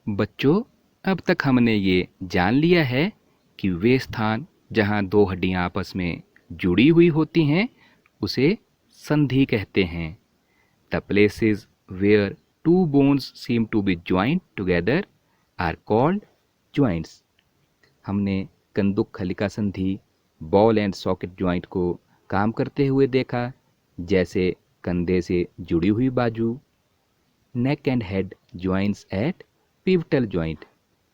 बच्चों, अब तक हमने ये जान लिया है कि वे स्थान जहाँ दो हड्डियाँ आपस में जुड़ी हुई होती हैं उसे संधि कहते हैं। The places where two bones seem to be joint together are called joints. हमने कंदुक खलिका संधि, बॉल एंड सॉकेट ज्वाइंट को काम करते हुए देखा, जैसे कंधे से जुड़ी हुई बाजू। Neck and head joints at pivotal joint,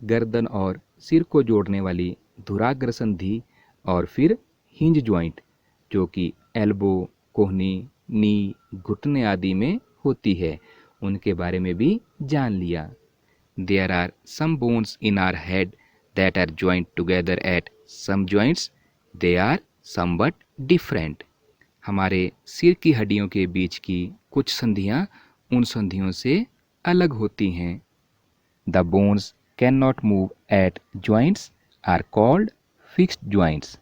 गर्दन और सिर को जोड़ने वाली धुराग्र संधि, और फिर हिंज ज्वाइंट जो कि एल्बो, कोहनी, नी, घुटने आदि में होती है, उनके बारे में भी जान लिया। There are some bones in our head that are joined together at some joints, they are somewhat different। हमारे सिर की हड्डियों के बीच की कुछ संधियां उन संधियों से अलग होती हैं। The bones can not move at joints are called fixed joints.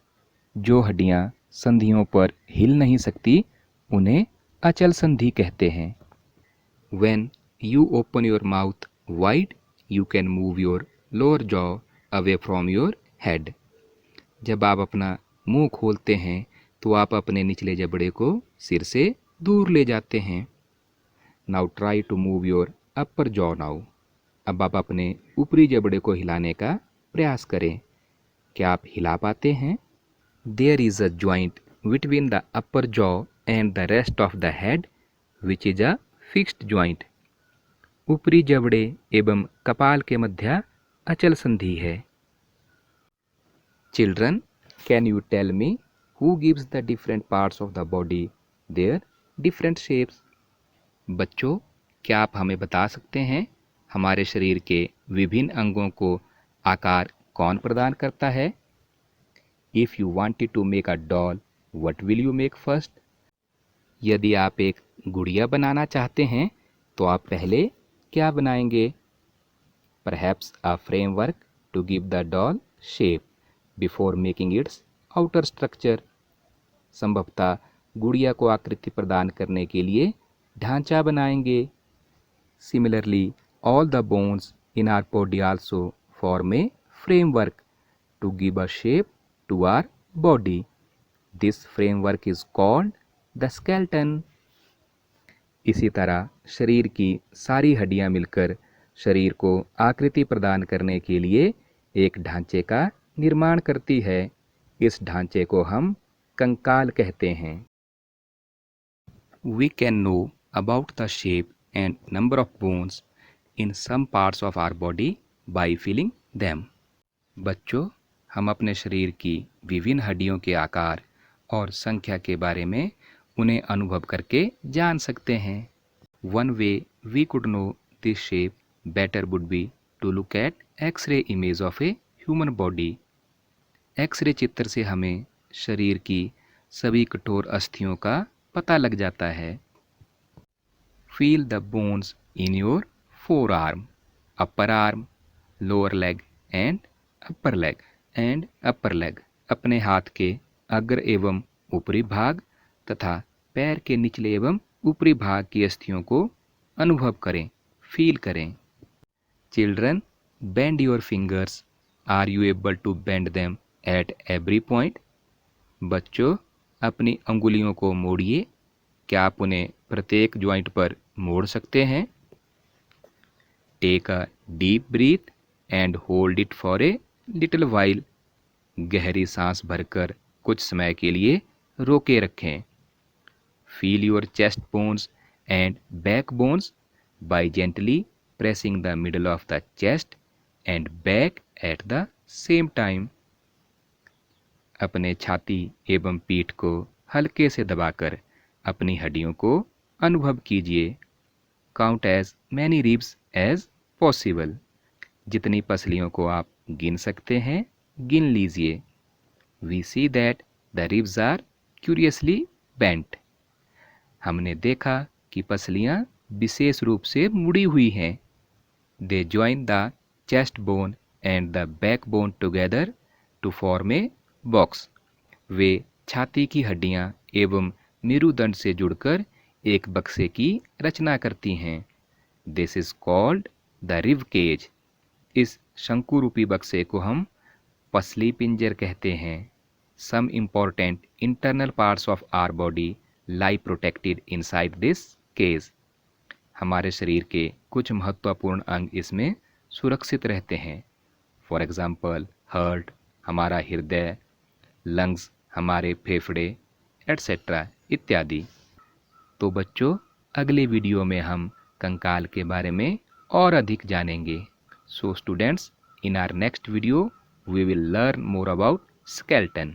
जो हड्डियां संधियों पर हिल नहीं सकती उन्हें अचल संधि कहते हैं। When you open your mouth wide, you can move your lower jaw away from your head। जब आप अपना मुंह खोलते हैं तो आप अपने निचले जबड़े को सिर से दूर ले जाते हैं। Now try to move your upper jaw now। अब आप अपने ऊपरी जबड़े को हिलाने का प्रयास करें। क्या आप हिला पाते हैं? There is a joint between the upper jaw and the rest of the head, which is a fixed joint। ऊपरी जबड़े एवं कपाल के मध्य अचल संधि है। Children, can you tell me who gives the different parts of the body their different shapes? बच्चों, क्या आप हमें बता सकते हैं हमारे शरीर के विभिन्न अंगों को आकार कौन प्रदान करता है? If you wanted to make a doll, what will you make first? यदि आप एक गुड़िया बनाना चाहते हैं तो आप पहले क्या बनाएंगे? Perhaps a framework to give the doll shape before making its outer structure। संभवतः गुड़िया को आकृति प्रदान करने के लिए ढांचा बनाएंगे। Similarly, all the bones in our body also form a framework to give a shape to our body। This framework is called the skeleton। इसी तरह शरीर की सारी हड्डियां मिलकर शरीर को आकृति प्रदान करने के लिए एक ढांचे का निर्माण करती है। इस ढांचे को हम कंकाल कहते हैं। We can know about the shape and number of bones in some parts of our body by feeling them। बच्चों, हम अपने शरीर की विभिन्न हड्डियों के आकार और संख्या के बारे में उन्हें अनुभव करके जान सकते हैं। One way we could know this shape better would be to look at X-ray image of a human body। X ray चित्र से हमें शरीर की सभी कठोर अस्थियों का पता लग जाता है। Feel the bones in your forearm, upper arm, lower leg and upper leg and upper leg। अपने हाथ के अग्र एवं ऊपरी भाग तथा पैर के निचले एवं ऊपरी भाग की अस्थियों को अनुभव करें, फील करें। Children, bend your fingers। Are you able to bend them at every point? बच्चों, अपनी अंगुलियों को मोड़िए। क्या आप उन्हें प्रत्येक ज्वाइंट पर मोड़ सकते हैं? Take a deep breath and hold it for a little while। गहरी सांस भरकर कुछ समय के लिए रोके रखें। Feel your chest bones and back bones by gently pressing the middle of the chest and back at the same time। अपने छाती एवं पीठ को हल्के से दबाकर अपनी हड्डियों को अनुभव कीजिए। Count as many ribs as possible। जितनी पसलियों को आप गिन सकते हैं, गिन लीजिए। We see that the ribs are curiously bent। हमने देखा कि पसलियां विशेष रूप से मुड़ी हुई हैं। They join the chest bone and the backbone together to form a box। वे छाती की हड्डियां एवं मेरुदंड से जुड़कर एक बक्से की रचना करती हैं। This is called the rib cage। इस शंकु रूपी बक्से को हम पसली पिंजर कहते हैं। Some important internal parts of our body lie protected inside this cage. हमारे शरीर के कुछ महत्वपूर्ण अंग इसमें सुरक्षित रहते हैं। फॉर एग्जाम्पल हार्ट हमारा हृदय, लंग्स हमारे फेफड़े, एट्सेट्रा इत्यादि। तो बच्चों, अगले वीडियो में हम कंकाल के बारे में और अधिक जानेंगे। So students, in our next video we will learn more about skeleton.